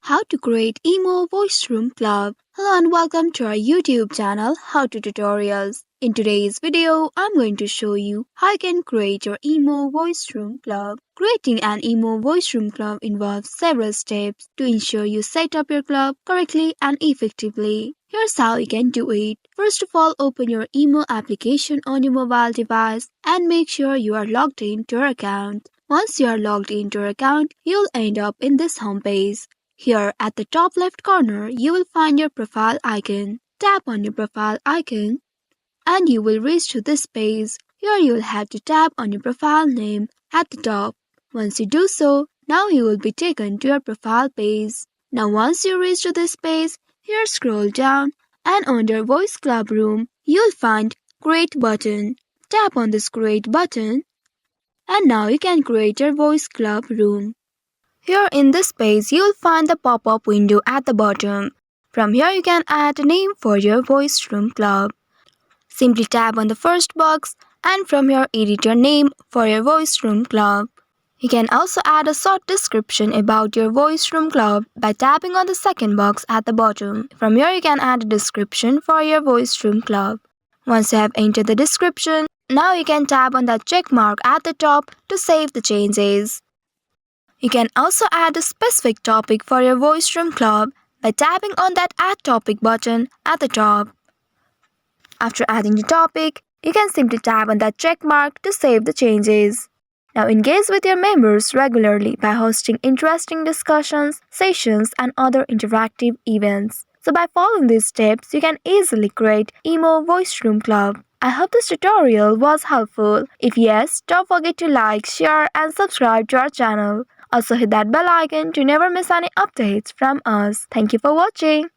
how to create Imo Voice Room Club. Hello and welcome to our YouTube channel How to Tutorials. In today's video, I'm going to show you how you can create your Imo Voice Room Club. Creating an Imo Voice Room Club involves several steps to ensure you set up your club correctly and effectively. Here's how you can do it. First of all, open your Imo application on your mobile device and make sure you are logged into your account. Once you are logged into your account, you'll end up in this homepage. Here at the top left corner, you will find your profile icon. Tap on your profile icon and you will reach to this page. Here you will have to tap on your profile name at the top. Once you do so, now you will be taken to your profile page. Now once you reach to this page, here scroll down and under Voice Club Room, you'll find Create button. Tap on this Create button and now you can create your Voice Club Room. Here in this page, you'll find the pop-up window at the bottom. From here you can add a name for your Voice Room Club. Simply tap on the first box and from here edit your name for your Voice Room Club. You can also add a short description about your Voice Room Club by tapping on the second box at the bottom. From here you can add a description for your Voice Room Club. Once you have entered the description, now you can tap on that check mark at the top to save the changes. You can also add a specific topic for your Voice Room Club by tapping on that Add Topic button at the top. After adding the topic, you can simply tap on that check mark to save the changes. Now engage with your members regularly by hosting interesting discussions, sessions, and other interactive events. So by following these steps, you can easily create Imo Voice Room Club. I hope this tutorial was helpful. If yes, don't forget to like, share, and subscribe to our channel. Also hit that bell icon to never miss any updates from us. Thank you for watching.